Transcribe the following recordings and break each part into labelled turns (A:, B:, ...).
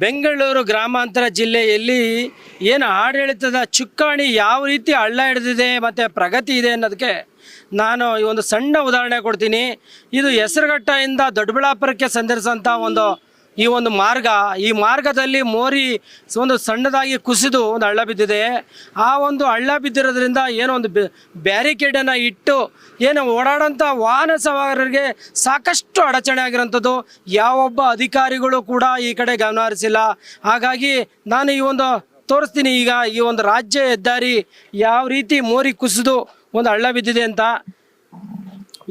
A: ಬೆಂಗಳೂರು ಗ್ರಾಮಾಂತರ ಜಿಲ್ಲೆಯಲ್ಲಿ ಏನು ಆಡಳಿತದ ಚುಕ್ಕಾಣಿ ಯಾವ ರೀತಿ ಹಳ್ಳ ಹಿಡಿದಿದೆ ಮತ್ತು ಪ್ರಗತಿ ಇದೆ ಅನ್ನೋದಕ್ಕೆ ನಾನು ಈ ಒಂದು ಸಣ್ಣ ಉದಾಹರಣೆ ಕೊಡ್ತೀನಿ. ಇದು ಹೆಸರುಘಟ್ಟದಿಂದ ದೊಡ್ಡಬಳ್ಳಾಪುರಕ್ಕೆ ಸಂಚರಿಸೋಂಥ ಈ ಒಂದು ಮಾರ್ಗ, ಈ ಮಾರ್ಗದಲ್ಲಿ ಮೋರಿ ಒಂದು ಸಣ್ಣದಾಗಿ ಕುಸಿದು ಒಂದು ಹಳ್ಳ ಬಿದ್ದಿದೆ. ಆ ಒಂದು ಹಳ್ಳ ಬಿದ್ದಿರೋದ್ರಿಂದ ಏನೋ ಒಂದು ಬ್ಯಾರಿಕೇಡನ್ನು ಇಟ್ಟು ಏನು ಓಡಾಡೋಂಥ ವಾಹನ ಸವಾರರಿಗೆ ಸಾಕಷ್ಟು ಅಡಚಣೆ ಆಗಿರೋಂಥದ್ದು. ಯಾವೊಬ್ಬ ಅಧಿಕಾರಿಗಳು ಕೂಡ ಈ ಕಡೆ ಗಮನ ಹರಿಸಿಲ್ಲ. ಹಾಗಾಗಿ ನಾನು ಈ ಒಂದು ತೋರಿಸ್ತೀನಿ ಈಗ ಈ ಒಂದು ರಾಜ್ಯ ಹೆದ್ದಾರಿ ಯಾವ ರೀತಿ ಮೋರಿ ಕುಸಿದು ಒಂದು ಹಳ್ಳ ಬಿದ್ದಿದೆ ಅಂತ.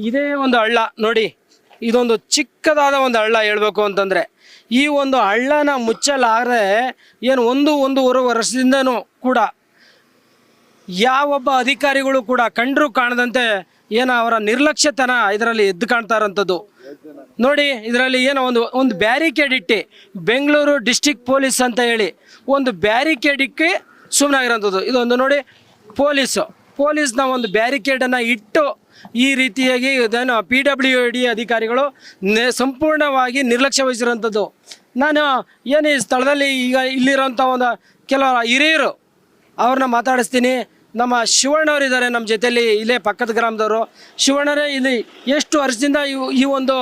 A: ಇದೇ ಒಂದು ಹಳ್ಳ ನೋಡಿ, ಇದೊಂದು ಚಿಕ್ಕದಾದ ಒಂದು ಹಳ್ಳ ಹೇಳಬೇಕು ಅಂತಂದರೆ. ಈ ಒಂದು ಹಳ್ಳನ ಮುಚ್ಚಲಾರದೆ ಏನು ಒಂದೂವರೆ ವರ್ಷದಿಂದನೂ ಕೂಡ ಯಾವೊಬ್ಬ ಅಧಿಕಾರಿಗಳು ಕೂಡ ಕಂಡರೂ ಕಾಣದಂತೆ ಏನೋ ಅವರ ನಿರ್ಲಕ್ಷ್ಯತನ ಇದರಲ್ಲಿ ಎದ್ದು ಕಾಣ್ತಾ ಇರೋಂಥದ್ದು ನೋಡಿ. ಇದರಲ್ಲಿ ಏನೋ ಒಂದು ಬ್ಯಾರಿಕೇಡ್ ಇಟ್ಟು ಬೆಂಗಳೂರು ಡಿಸ್ಟಿಕ್ ಪೊಲೀಸ್ ಅಂತ ಹೇಳಿ ಒಂದು ಬ್ಯಾರಿಕೇಡ್ ಇಕ್ಕಿ ಸುಮ್ಮನಾಗಿರೋಂಥದ್ದು. ಇದೊಂದು ನೋಡಿ, ಪೊಲೀಸ್ನ ಒಂದು ಬ್ಯಾರಿಕೇಡನ್ನು ಇಟ್ಟು ಈ ರೀತಿಯಾಗಿ ಇದನ್ನು PWD ಅಧಿಕಾರಿಗಳು ಸಂಪೂರ್ಣವಾಗಿ ನಿರ್ಲಕ್ಷ್ಯ ವಹಿಸಿರೋಂಥದ್ದು. ನಾನು ಏನು ಈ ಸ್ಥಳದಲ್ಲಿ ಈಗ ಇಲ್ಲಿರೋಂಥ ಒಂದು ಕೆಲವು ಹಿರಿಯರು ಅವ್ರನ್ನ ಮಾತಾಡಿಸ್ತೀನಿ. ನಮ್ಮ ಶಿವಣ್ಣವ್ರು ಇದ್ದಾರೆ ನಮ್ಮ ಜೊತೆಯಲ್ಲಿ, ಇಲ್ಲೇ ಪಕ್ಕದ ಗ್ರಾಮದವರು. ಶಿವಣ್ಣರೇ, ಇಲ್ಲಿ ಎಷ್ಟು ವರ್ಷದಿಂದ ಈ ಒಂದು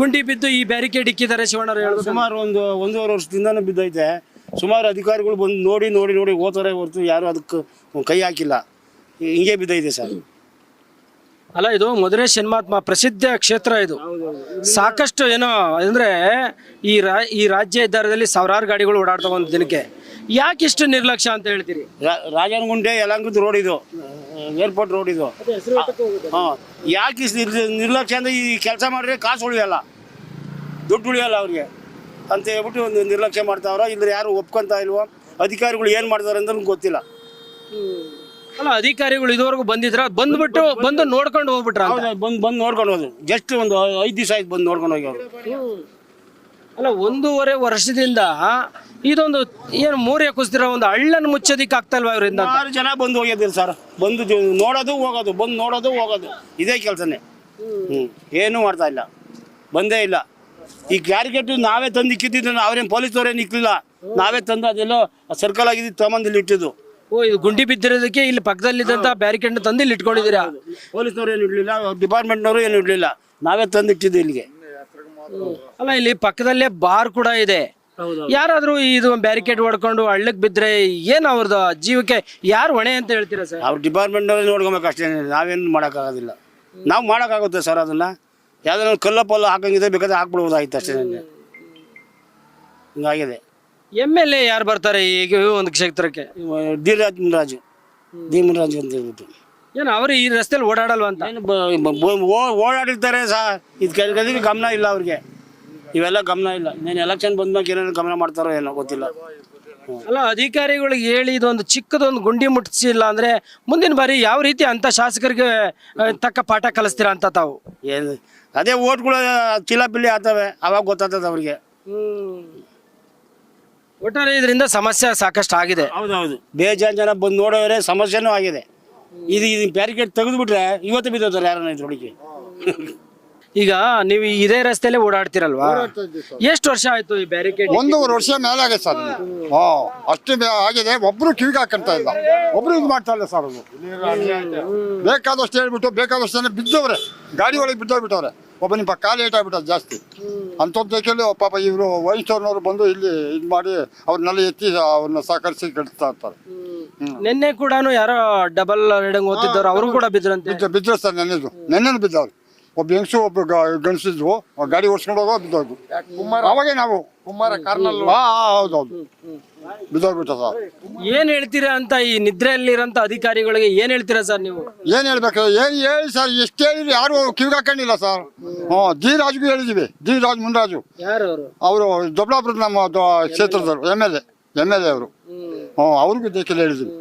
A: ಗುಂಡಿ ಬಿದ್ದು ಈ ಬ್ಯಾರಿಕೇಡ್ ಇಕ್ಕಿದ್ದಾರೆ ಶಿವಣ್ಣರು ಹೇಳೋದು?
B: ಸುಮಾರು ಒಂದೂವರೆ ವರ್ಷದಿಂದನೂ ಬಿದ್ದೈತೆ. ಸುಮಾರು ಅಧಿಕಾರಿಗಳು ಬಂದು ನೋಡಿ ಹೋಗ್ತಾರೆ ಹೊರತು ಯಾರು ಅದಕ್ಕೆ ಕೈ ಹಾಕಿಲ್ಲ. ಹಿಂಗೆ ಬಿದ್ದೈತೆ ಸರ್.
A: ಅಲ್ಲ, ಇದು ಮಧುರೆ ಶನ್ಮಾತ್ಮ ಪ್ರಸಿದ್ಧ ಕ್ಷೇತ್ರ. ಇದು ಸಾಕಷ್ಟು ಏನೋ ಅಂದರೆ ಈ ರಾಜ್ಯ ಹೆದ್ದಾರದಲ್ಲಿ ಸಾವಿರಾರು ಗಾಡಿಗಳು ಓಡಾಡ್ತಾ ಒಂದು ದಿನಕ್ಕೆ. ಯಾಕೆ ಇಷ್ಟು ನಿರ್ಲಕ್ಷ್ಯ ಅಂತ ಹೇಳ್ತೀರಿ?
B: ರಾಜನಗುಂಟೆ ಯಲಹಂಕದ ರೋಡ್ ಇದು, ಏರ್ಪೋರ್ಟ್ ರೋಡ್ ಇದು. ಹಾಂ, ಯಾಕೆ ನಿರ್ಲಕ್ಷ್ಯ ಅಂದರೆ ಈ ಕೆಲಸ ಮಾಡಿದ್ರೆ ಕಾಸು ಉಳಿಯಲ್ಲ, ದುಡ್ಡು ಉಳಿಯಲ್ಲ ಅವ್ರಿಗೆ ಅಂತ ಹೇಳ್ಬಿಟ್ಟು ಒಂದು ನಿರ್ಲಕ್ಷ್ಯ ಮಾಡ್ತಾವ್ರ. ಇಲ್ಲದ್ರೆ ಯಾರು ಒಪ್ಕೊಂತ ಇಲ್ವೋ, ಅಧಿಕಾರಿಗಳು ಏನು ಮಾಡ್ತಾರೆ ಅಂತ ಗೊತ್ತಿಲ್ಲ.
A: ಅಲ್ಲ, ಅಧಿಕಾರಿಗಳು ಇದುವರೆಗೂ ಬಂದಿದ್ರ? ಬಂದು ನೋಡ್ಕೊಂಡು ಹೋಗ್ಬಿಟ್ರ?
B: ಬಂದು ನೋಡ್ಕೊಂಡು ಹೋದ್ರು. ಜಸ್ಟ್ ಒಂದು 5 ದಿವಸ ಆಯ್ತು ಬಂದು ನೋಡ್ಕೊಂಡು ಹೋಗಿ ಅವರು.
A: ಅಲ್ಲ, ಒಂದೂವರೆ ವರ್ಷದಿಂದ ಇದೊಂದು ಏನು ಮೂರೇ ಕುಸ್ತಿರೋ ಒಂದು ಹಳ್ಳನ್ನು ಮುಚ್ಚೋದಿಕ್ಕೆ ಆಗ್ತಾ ಇಲ್ವಾ ಇವರಿಂದ?
B: 6 ಜನ ಬಂದು ಹೋಗಿದ್ದಿಲ್ಲ ಸರ್. ಬಂದು ನೋಡೋದು ಹೋಗೋದು, ಬಂದು ನೋಡೋದು ಹೋಗೋದು, ಇದೇ ಕೆಲಸನೇ. ಏನೂ ಮಾಡ್ತಾ ಇಲ್ಲ, ಬಂದೇ ಇಲ್ಲ. ಈ ಬ್ಯಾರಿಕೇಡ್ ನಾವೇ ತಂದು ಇಕ್ಕಿದ್ದು, ಅವ್ರೇನು ಪೊಲೀಸ್ನವ್ರೇನು ಇಕ್ಲಿಲ್ಲ, ನಾವೇ ತಂದು ಅದೆಲ್ಲೋ ಸರ್ಕಲ್ ಆಗಿದ್ದು ತಗೊಂಡು ಇಲ್ಲಿ ಇಟ್ಟಿದ್ದು.
A: ಓ, ಇದು ಗುಂಡಿ ಬಿದ್ದಿರೋದಕ್ಕೆ ಇಲ್ಲಿ ಪಕ್ಕದಲ್ಲಿದ್ದಂಥ ಬ್ಯಾರಿಕೇಡ್ ತಂದು ಇಲ್ಲಿ ಇಟ್ಕೊಂಡಿದ್ದೀರಾ?
B: ಪೊಲೀಸ್ನವ್ರು ಏನು ಇಡಲಿಲ್ಲ, ಡಿಪಾರ್ಟ್ಮೆಂಟ್ನವರು ಏನು ಇಡಲಿಲ್ಲ, ನಾವೇ ತಂದು ಇಟ್ಟಿದ್ದು ಇಲ್ಲಿಗೆ.
A: ಅಲ್ಲ, ಇಲ್ಲಿ ಪಕ್ಕದಲ್ಲೇ ಬಾರ್ ಕೂಡ ಇದೆ. ಯಾರಾದ್ರೂ ಇದು ಬ್ಯಾರಿಕೇಡ್ ಹೊಡ್ಕೊಂಡು ಹಳ್ಳಕ್ಕೆ ಬಿದ್ದರೆ ಏನು ಅವ್ರದ್ದು ಜೀವಕ್ಕೆ ಯಾರು ಹೊಣೆ ಅಂತ ಹೇಳ್ತೀರಾ ಸರ್?
B: ಅವ್ರು ಡಿಪಾರ್ಟ್ಮೆಂಟ್ನವ್ರು ನೋಡ್ಕೊಬೇಕು ಅಷ್ಟೇ, ನಾವೇನು ಮಾಡೋಕ್ಕಾಗೋದಿಲ್ಲ. ನಾವು ಮಾಡೋಕ್ಕಾಗುತ್ತೆ ಸರ್ ಅದನ್ನು? ಯಾವ್ದಾದ್ರು ಕಲ್ಲಪ್ಪಲ್ಲ ಹಾಕಂಗಿದ್ರೆ ಬೇಕಾದ್ರೆ ಹಾಕ್ಬಿಡ್ಬೋದಾಗಿತ್ತು ಅಷ್ಟೇ. ಹಿಂಗಾಗಿದೆ.
A: MLA ಯಾರು ಬರ್ತಾರೆ ಈಗ ಒಂದು ಕ್ಷೇತ್ರಕ್ಕೆ?
B: ಧೀಮರಾಜು ಅಂತ ಹೇಳ್ಬಿಟ್ಟು.
A: ಏನು ಅವರು ಈ ರಸ್ತೆಯಲ್ಲಿ ಓಡಾಡಲ್ವ ಅಂತ?
B: ಓಡಾಡಿರ್ತಾರೆ ಸರ್. ಇದಕ್ಕೆ ಗಮನ ಇಲ್ಲ ಅವ್ರಿಗೆ, ಇವೆಲ್ಲ ಗಮನ ಇಲ್ಲ. ನೀನು ಎಲೆಕ್ಷನ್ ಬಂದ್ಮೇಲೆ ಏನೇನು ಗಮನ ಮಾಡ್ತಾರೋ ಏನೋ ಗೊತ್ತಿಲ್ಲ.
A: ಅಲ್ಲ, ಅಧಿಕಾರಿಗಳಿಗೆ ಹೇಳಿ ಇದೊಂದು ಚಿಕ್ಕದೊಂದು ಗುಂಡಿ ಮುಟ್ಟಿಸಿಲ್ಲ ಅಂದರೆ ಮುಂದಿನ ಬಾರಿ ಯಾವ ರೀತಿ ಅಂತ ಶಾಸಕರಿಗೆ ತಕ್ಕ ಪಾಠ ಕಲಿಸ್ತೀರಾ ಅಂತ ತಾವು?
B: ಏನು ಅದೇ ಓಟ್ಗಳು ಚಿಲಾಪಿಲ್ಲಿ ಆಗ್ತವೆ, ಅವಾಗ ಗೊತ್ತಾಗ್ತದೆ ಅವ್ರಿಗೆ.
A: ಒಟ್ಟಾರೆ ಇದರಿಂದ ಸಮಸ್ಯೆ ಸಾಕಷ್ಟು ಆಗಿದೆ.
B: ಹೌದೌದು, ಬೇಜಾನ್ ಜನ ಬಂದು ನೋಡೋರೆ ಸಮಸ್ಯೆನೂ ಆಗಿದೆ. ಇದು ಬ್ಯಾರಿಕೇಡ್ ತೆಗೆದುಬಿಟ್ರೆ ಇವತ್ತು ಬಿದ್ದೋತಾರೆ ಯಾರನ್ನ ಇದ್ರೊಳಗೆ.
A: ಈಗ ನೀವು ಇದೇ ರಸ್ತೆಯಲ್ಲೇ ಓಡಾಡ್ತಿರಲ್ವಾ? ಎಷ್ಟು ವರ್ಷ ಆಯ್ತು ಈ ಬ್ಯಾರಿಕೇಡ್?
C: 1.5 ವರ್ಷ ಮೇಲೆ ಆಗಿದೆ ಸರ್. ಅಷ್ಟು ಆಗಿದೆ. ಒಬ್ರು ಕಿವಿಗೆ ಹಾಕಂತ ಇಲ್ಲ, ಒಬ್ರು ಇದು ಮಾಡ್ತಾ ಇಲ್ಲ ಸರ್. ಅದು ಬೇಕಾದಷ್ಟು ಹೇಳ್ಬಿಟ್ಟು ಬೇಕಾದಷ್ಟು ಜನ ಬಿದ್ದವ್ರೆ, ಗಾಡಿ ಒಳಗೆ ಬಿದ್ದೋಗ್ಬಿಟ್ಟವ್ರೆ. ಒಬ್ಬನಿಗೆ ಕಾಲು ಏಟ್ ಆಗ್ಬಿಟ್ಟದು ಜಾಸ್ತಿ. ಅಂಥದ್ದಕ್ಕೆ ಪಾಪ ಇವರು ವಯಸ್ಸವ್ರನ್ನವ್ರು ಬಂದು ಇಲ್ಲಿ ಇದು ಮಾಡಿ ಅವ್ರನ್ನೆಲ್ಲ ಎತ್ತಿ ಅವ್ರನ್ನ ಸಹಕರಿಸಿ ಕಳಿಸ್ತಾ ಇರ್ತಾರೆ.
A: ನಿನ್ನೆ ಕೂಡ ಯಾರೋ ಡಬಲ್ ರೈಡಿಂಗ್ ಓದ್ತಿದ್ದವ್ರು, ಅವರು ಕೂಡ ಬಿದ್ರಂತೆ.
C: ಬಿದ್ದರು ಸರ್, ನೆನ್ನೆನೂ ಬಿದ್ದವ್ರು. ಒಬ್ಬ ಹೆಂಗಸು ಒಬ್ಬ ಗಂಡಸಿದ್ವು, ಗಾಡಿ ಓಡಿಸ್ಕೊಂಡು ಹೋಗೋ ಬಿದ್ದೋದು. ಅವಾಗೇ ನಾವು ಹೌದೌದು ಬಿದ್ದೋಗ್ಬಿಟ್ಟ ಸರ್.
A: ಏನ್ ಹೇಳ್ತೀರಾ ಅಂತ ಈ ನಿದ್ರೆಯಲ್ಲಿರೋಂಥ ಅಧಿಕಾರಿಗಳಿಗೆ ಏನ್ ಹೇಳ್ತೀರಾ ಸರ್ ನೀವು?
C: ಏನ್ ಹೇಳ್ಬೇಕು, ಏನ್ ಹೇಳಿ ಸರ್, ಎಷ್ಟು ಹೇಳಿದ್ರಿ ಯಾರು ಕಿವಿಗೆ ಹಾಕೊಂಡಿಲ್ಲ ಸರ್. ಧೀರಾಜ್ಗೂ ಹೇಳಿದೀವಿ, ಧೀರಾಜ್ ಮುನ್ರಾಜು.
A: ಯಾರು
C: ಅವರು ದೊಡ್ಡಬಳ್ಳಾಪುರದ ನಮ್ಮ ಕ್ಷೇತ್ರದವರು MLA ಅವರು. ಅವ್ರಿಗೂ ದೇಖಿಲ್ ಹೇಳಿದ್ವಿ.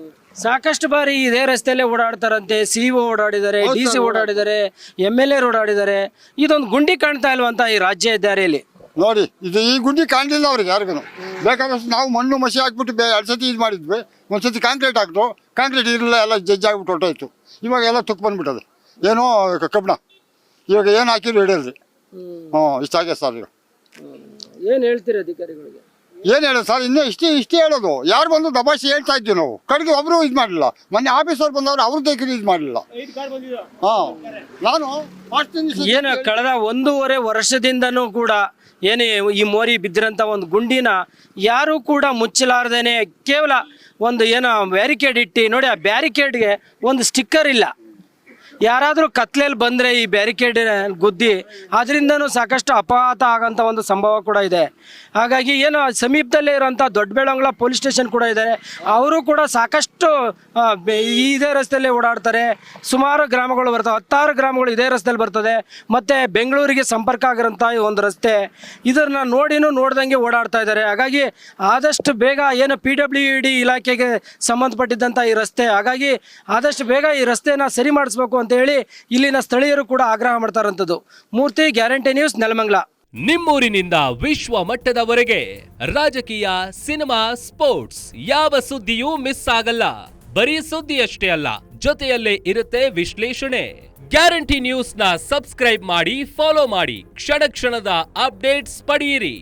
A: ಸಾಕಷ್ಟು ಬಾರಿ ಇದೇ ರಸ್ತೆಯಲ್ಲೇ ಓಡಾಡ್ತಾರಂತೆ. CO ಓಡಾಡಿದ್ದಾರೆ, DC ಓಡಾಡಿದ್ದಾರೆ, MLA ಓಡಾಡಿದ್ದಾರೆ. ಇದೊಂದು ಗುಂಡಿ ಕಾಣ್ತಾ ಇಲ್ವಂತ ಈ ರಾಜ್ಯ ಹೆದ್ದಾರಿಯಲ್ಲಿ?
C: ನೋಡಿ, ಇದು ಈ ಗುಂಡಿ ಕಾಣಲಿಲ್ಲ ಅವ್ರಿಗೆ ಯಾರಿಗೂ. ಬೇಕಾದಷ್ಟು ನಾವು ಮಣ್ಣು ಮಸಿ ಹಾಕ್ಬಿಟ್ಟು 2 ಸತಿ ಇದು ಮಾಡಿದ್ವಿ. ಒಂದ್ಸತಿ ಕಾಂಕ್ರೀಟ್ ಹಾಕಿದ್ರು, ಕಾಂಕ್ರೀಟ್ ಇರಲಿಲ್ಲ, ಎಲ್ಲ ಜಜ್ಜಾಗ್ಬಿಟ್ಟು ಹೊಟ್ಟೋಯ್ತು. ಇವಾಗ ಎಲ್ಲ ತುಕ್ ಬಂದ್ಬಿಟ್ಟದೆ, ಏನೋ ಕಬ್ಬಣ. ಇವಾಗ ಏನು ಹಾಕಿದ್ರು ಹಿಡಿಯಲ್ರಿ. ಇಷ್ಟಾಗಿದೆ ಸರ್. ಈಗ
A: ಏನು ಹೇಳ್ತೀರಿ ಅಧಿಕಾರಿಗಳಿಗೆ?
C: ಏನು ಹೇಳೋದು ಸರ್, ಇನ್ನೂ ಇಷ್ಟೇ ಹೇಳೋದು. ಯಾರು ಬಂದು ದಬಾಯಿಸಿ ಹೇಳ್ತಾ ಇದ್ವಿ ನಾವು. ಕಡೆಗೆ ಒಬ್ಬರು ಇದು ಮಾಡಲಿಲ್ಲ. ಮೊನ್ನೆ ಆಫೀಸರ್ ಬಂದವರು ಅವ್ರದ್ದು ಇದು ಮಾಡಲಿಲ್ಲ. ಹಾಂ, ನಾನು
A: ಏನು ಕಳೆದ 1.5 ವರ್ಷದಿಂದನೂ ಕೂಡ ಏನು ಈ ಮೋರಿ ಬಿದ್ದಿರೋಂಥ ಒಂದು ಗುಂಡಿನ ಯಾರೂ ಕೂಡ ಮುಚ್ಚಲಾರ್ದೇನೆ ಕೇವಲ ಒಂದು ಏನೋ ಬ್ಯಾರಿಕೇಡ್ ಇಟ್ಟು ನೋಡಿ, ಆ ಬ್ಯಾರಿಕೇಡ್ಗೆ ಒಂದು ಸ್ಟಿಕ್ಕರ್ ಇಲ್ಲ. ಯಾರಾದರೂ ಕತ್ಲೆಯಲ್ಲಿ ಬಂದರೆ ಈ ಬ್ಯಾರಿಕೇಡ್ ಗುದ್ದಿ ಅದರಿಂದನೂ ಸಾಕಷ್ಟು ಅಪಘಾತ ಆಗೋಂಥ ಒಂದು ಸಂಭವ ಕೂಡ ಇದೆ. ಹಾಗಾಗಿ ಏನು ಸಮೀಪದಲ್ಲೇ ಇರೋಂಥ ದೊಡ್ಡಬೆಳಂಗ್ಲ ಪೊಲೀಸ್ ಸ್ಟೇಷನ್ ಕೂಡ ಇದೆ. ಅವರು ಕೂಡ ಸಾಕಷ್ಟು ಇದೇ ರಸ್ತೆಯಲ್ಲೇ ಓಡಾಡ್ತಾರೆ. ಸುಮಾರು ಗ್ರಾಮಗಳು ಬರ್ತವೆ, 16 ಗ್ರಾಮಗಳು ಇದೇ ರಸ್ತೆಯಲ್ಲಿ ಬರ್ತದೆ. ಮತ್ತು ಬೆಂಗಳೂರಿಗೆ ಸಂಪರ್ಕ ಆಗಿರೋಂಥ ಈ ಒಂದು ರಸ್ತೆ, ಇದನ್ನು ನೋಡ್ದಂಗೆ ಓಡಾಡ್ತಾ ಇದ್ದಾರೆ. ಹಾಗಾಗಿ ಆದಷ್ಟು ಬೇಗ ಏನು PWD ಇಲಾಖೆಗೆ ಸಂಬಂಧಪಟ್ಟಿದ್ದಂಥ ಈ ರಸ್ತೆ, ಹಾಗಾಗಿ ಆದಷ್ಟು ಬೇಗ ಈ ರಸ್ತೆನ ಸರಿ ಮಾಡಿಸ್ಬೇಕು ಅಂತ ಹೇಳಿ ಇಲ್ಲಿನ ಸ್ಥಳೀಯರು ಕೂಡ ಆಗ್ರಹ ಮಾಡ್ತಾ ಇರೋಂಥದ್ದು. ಮೂರ್ತಿ, ಗ್ಯಾರಂಟಿ ನ್ಯೂಸ್, ನೆಲಮಂಗಲ.
D: ನಿಮ್ಮೂರಿನಿಂದ ವಿಶ್ವ ಮಟ್ಟದವರೆಗೆ ರಾಜಕೀಯ, ಸಿನಿಮಾ, ಸ್ಪೋರ್ಟ್ಸ್ ಯಾವ ಸುದ್ದಿಯೂ ಮಿಸ್ ಆಗಲ್ಲ. ಬರೀ ಸುದ್ದಿಯಷ್ಟೇ ಅಲ್ಲ, ಜೊತೆಯಲ್ಲೇ ಇರುತ್ತೆ ವಿಶ್ಲೇಷಣೆ. ಗ್ಯಾರಂಟಿ ನ್ಯೂಸ್ ನ ಸಬ್ಸ್ಕ್ರೈಬ್ ಮಾಡಿ, ಫಾಲೋ ಮಾಡಿ, ಕ್ಷಣ ಕ್ಷಣದ ಅಪ್ಡೇಟ್ಸ್ ಪಡೆಯಿರಿ.